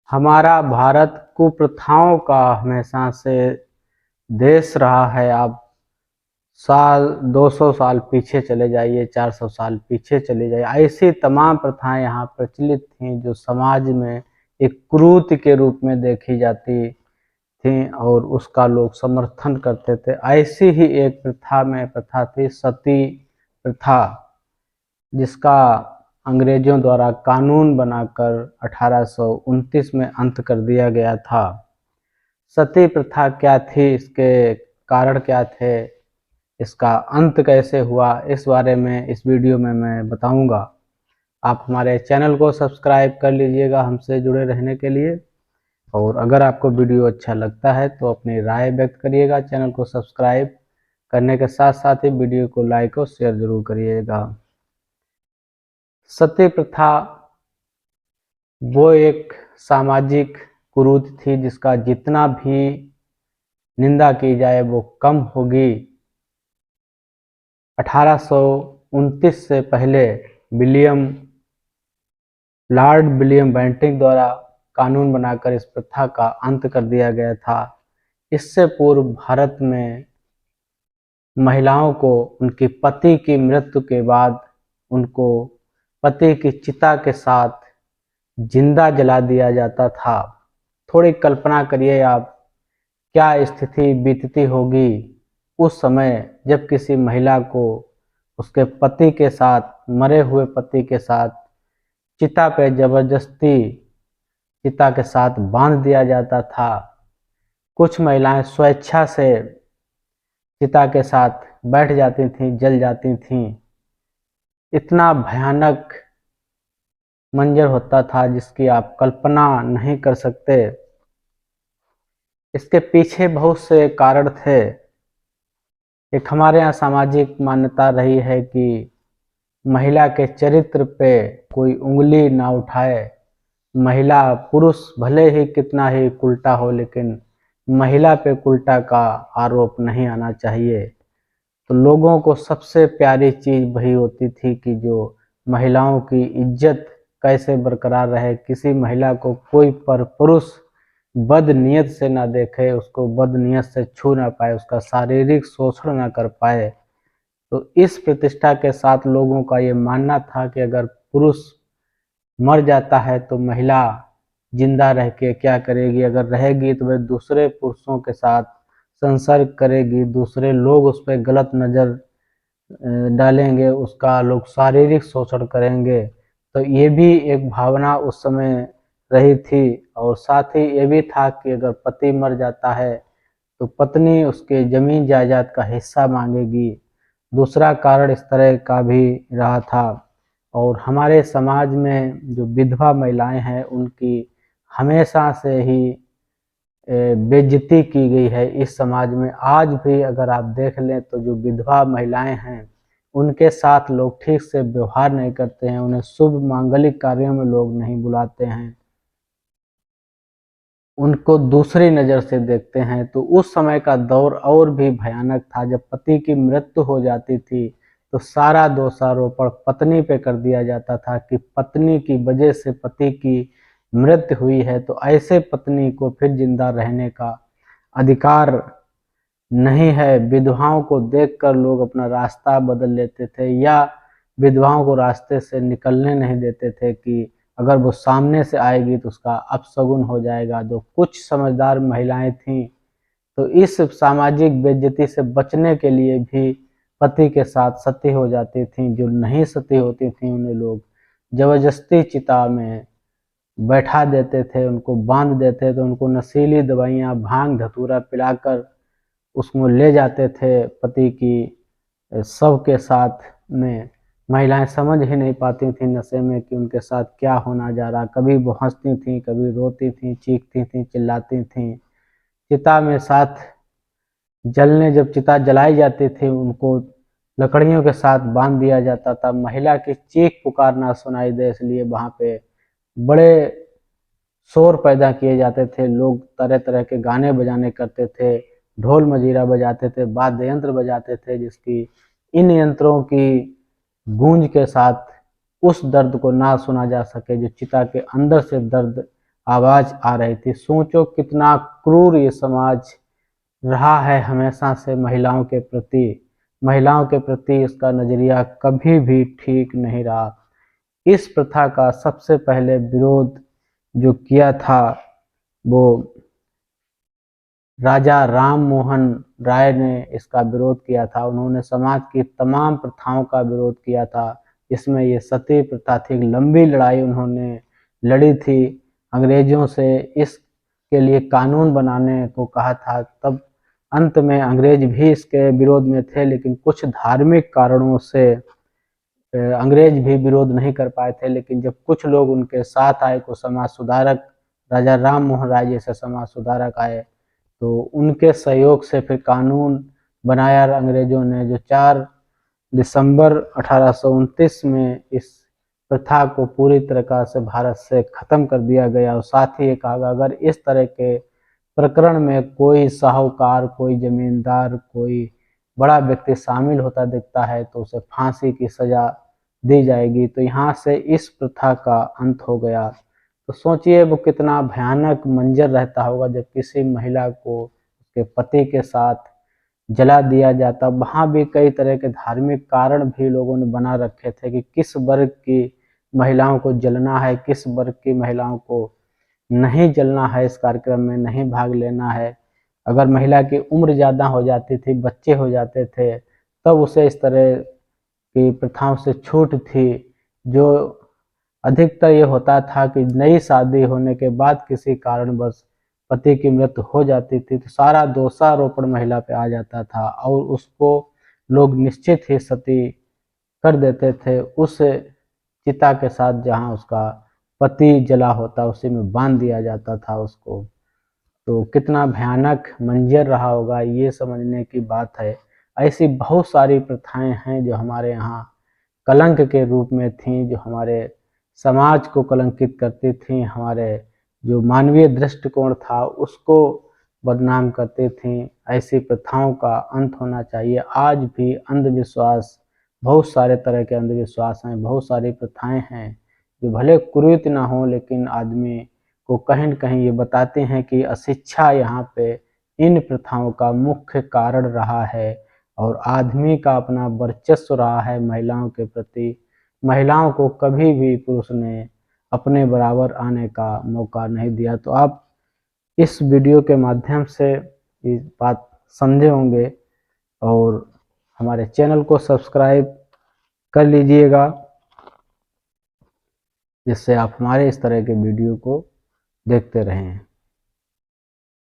हमारा भारत कुप्रथाओं का हमेशा से देश रहा है। आप साल 200 साल पीछे चले जाइए, 400 साल पीछे चले जाइए, ऐसी तमाम प्रथाएं यहाँ प्रचलित थीं जो समाज में एक कुरीति के रूप में देखी जाती थी और उसका लोग समर्थन करते थे। ऐसी ही एक प्रथा थी सती प्रथा, जिसका अंग्रेजों द्वारा कानून बनाकर 1829 में अंत कर दिया गया था। सती प्रथा क्या थी, इसके कारण क्या थे, इसका अंत कैसे हुआ, इस बारे में इस वीडियो में मैं बताऊंगा। आप हमारे चैनल को सब्सक्राइब कर लीजिएगा हमसे जुड़े रहने के लिए, और अगर आपको वीडियो अच्छा लगता है तो अपनी राय व्यक्त करिएगा। चैनल को सब्सक्राइब करने के साथ साथ ही वीडियो को लाइक और शेयर जरूर करिएगा। सती प्रथा वो एक सामाजिक कुरीति थी जिसका जितना भी निंदा की जाए वो कम होगी। 1829 से पहले लॉर्ड विलियम बेंटिंक द्वारा कानून बनाकर इस प्रथा का अंत कर दिया गया था। इससे पूर्व भारत में महिलाओं को उनके पति की मृत्यु के बाद उनको पति की चिता के साथ जिंदा जला दिया जाता था। थोड़ी कल्पना करिए आप, क्या स्थिति बीतती होगी उस समय जब किसी महिला को उसके पति के साथ, मरे हुए पति के साथ चिता पे जबरदस्ती चिता के साथ बांध दिया जाता था। कुछ महिलाएं स्वेच्छा से चिता के साथ बैठ जाती थीं, जल जाती थीं। इतना भयानक मंजर होता था जिसकी आप कल्पना नहीं कर सकते। इसके पीछे बहुत से कारण थे। एक हमारे यहाँ सामाजिक मान्यता रही है कि महिला के चरित्र पे कोई उंगली ना उठाए। महिला, पुरुष भले ही कितना ही उल्टा हो, लेकिन महिला पे उल्टा का आरोप नहीं आना चाहिए। तो लोगों को सबसे प्यारी चीज वही होती थी कि जो महिलाओं की इज्जत कैसे बरकरार रहे, किसी महिला को कोई पर पुरुष बदनीयत से ना देखे, उसको बदनीयत से छू ना पाए, उसका शारीरिक शोषण ना कर पाए। तो इस प्रतिष्ठा के साथ लोगों का ये मानना था कि अगर पुरुष मर जाता है तो महिला जिंदा रह के क्या करेगी, अगर रहेगी तो वह दूसरे पुरुषों के साथ संसर्ग करेगी, दूसरे लोग उस पर गलत नज़र डालेंगे, उसका लोग शारीरिक शोषण करेंगे। तो ये भी एक भावना उस समय रही थी। और साथ ही ये भी था कि अगर पति मर जाता है तो पत्नी उसके जमीन जायदाद का हिस्सा मांगेगी। दूसरा कारण इस तरह का भी रहा था। और हमारे समाज में जो विधवा महिलाएं हैं उनकी हमेशा से ही बेइज्जती की गई है इस समाज में। आज भी अगर आप देख लें तो जो विधवा महिलाएं हैं उनके साथ लोग ठीक से व्यवहार नहीं करते हैं, उन्हें शुभ मांगलिक कार्यों में लोग नहीं बुलाते हैं, उनको दूसरी नज़र से देखते हैं। तो उस समय का दौर और भी भयानक था। जब पति की मृत्यु हो जाती थी तो सारा दोषारोपण पत्नी पे कर दिया जाता था कि पत्नी की वजह से पति की मृत्यु हुई है, तो ऐसे पत्नी को फिर जिंदा रहने का अधिकार नहीं है। विधवाओं को देखकर लोग अपना रास्ता बदल लेते थे या विधवाओं को रास्ते से निकलने नहीं देते थे कि अगर वो सामने से आएगी तो उसका अपशगुन हो जाएगा। तो कुछ समझदार महिलाएं थीं तो इस सामाजिक बेइज्जती से बचने के लिए भी पति के साथ सती हो जाती थीं। जो नहीं सती होती थीं उन्हें लोग जबरदस्ती चिता में बैठा देते थे, उनको बांध देते थे, उनको नशीली दवाइयाँ, भांग धतूरा पिलाकर उसको ले जाते थे पति की शव के साथ में। महिलाएं समझ ही नहीं पाती थी नशे में कि उनके साथ क्या होना जा रहा। कभी वो हंसती थीं, कभी रोती थीं, चीखती थीं, चिल्लाती थीं। चिता में साथ जलने, जब चिता जलाई जाती थी उनको लकड़ियों के साथ बांध दिया जाता था। महिला की चीख पुकार ना सुनाई दे इसलिए वहाँ पे बड़े शोर पैदा किए जाते थे। लोग तरह तरह के गाने बजाने करते थे, ढोल मजीरा बजाते थे, वाद्य यंत्र बजाते थे, जिसकी इन यंत्रों की गूंज के साथ उस दर्द को ना सुना जा सके जो चिता के अंदर से दर्द आवाज आ रही थी। सोचो कितना क्रूर ये समाज रहा है हमेशा से महिलाओं के प्रति इसका नजरिया कभी भी ठीक नहीं रहा। इस प्रथा का सबसे पहले विरोध जो किया था वो राजा राम मोहन राय ने इसका विरोध किया था। उन्होंने समाज की तमाम प्रथाओं का विरोध किया था। इसमें ये सती प्रथा थी। एक लंबी लड़ाई उन्होंने लड़ी थी अंग्रेजों से, इसके लिए कानून बनाने को कहा था। तब अंत में अंग्रेज भी इसके विरोध में थे, लेकिन कुछ धार्मिक कारणों से अंग्रेज भी विरोध नहीं कर पाए थे। लेकिन जब कुछ लोग उनके साथ आए, को समाज सुधारक राजा राम मोहन राय जैसे समाज सुधारक आए, तो उनके सहयोग से फिर कानून बनाया अंग्रेजों ने, जो 4 दिसंबर 1829 में इस प्रथा को पूरी तरह से भारत से खत्म कर दिया गया। और साथ ही ये कहा, अगर इस तरह के प्रकरण में कोई साहूकार, कोई जमींदार, कोई बड़ा व्यक्ति शामिल होता दिखता है तो उसे फांसी की सजा दी जाएगी। तो यहाँ से इस प्रथा का अंत हो गया। तो सोचिए वो कितना भयानक मंजर रहता होगा जब किसी महिला को उसके पति के साथ जला दिया जाता। वहाँ भी कई तरह के धार्मिक कारण भी लोगों ने बना रखे थे कि किस वर्ग की महिलाओं को जलना है, किस वर्ग की महिलाओं को नहीं जलना है, इस कार्यक्रम में नहीं भाग लेना है। अगर महिला की उम्र ज़्यादा हो जाती थी, बच्चे हो जाते थे, तब उसे इस तरह की प्रथाओं से छूट थी। जो अधिकतर ये होता था कि नई शादी होने के बाद किसी कारणवश पति की मृत्यु हो जाती थी तो सारा दोषारोपण महिला पे आ जाता था और उसको लोग निश्चित ही सती कर देते थे। उस चिता के साथ जहाँ उसका पति जला होता उसी में बांध दिया जाता था उसको। तो कितना भयानक मंजर रहा होगा, ये समझने की बात है। ऐसी बहुत सारी प्रथाएं हैं जो हमारे यहाँ कलंक के रूप में थीं, जो हमारे समाज को कलंकित करती थीं, हमारे जो मानवीय दृष्टिकोण था उसको बदनाम करती थीं। ऐसी प्रथाओं का अंत होना चाहिए। आज भी अंधविश्वास, बहुत सारे तरह के अंधविश्वास हैं, बहुत सारी प्रथाएं हैं जो भले कुरीत ना हो, लेकिन आदमी को कहीं न कहीं ये बताते हैं कि अशिक्षा यहाँ पे इन प्रथाओं का मुख्य कारण रहा है और आदमी का अपना वर्चस्व रहा है महिलाओं के प्रति। महिलाओं को कभी भी पुरुष ने अपने बराबर आने का मौका नहीं दिया। तो आप इस वीडियो के माध्यम से ये बात समझे होंगे और हमारे चैनल को सब्सक्राइब कर लीजिएगा, जिससे आप हमारे इस तरह के वीडियो को देखते रहें।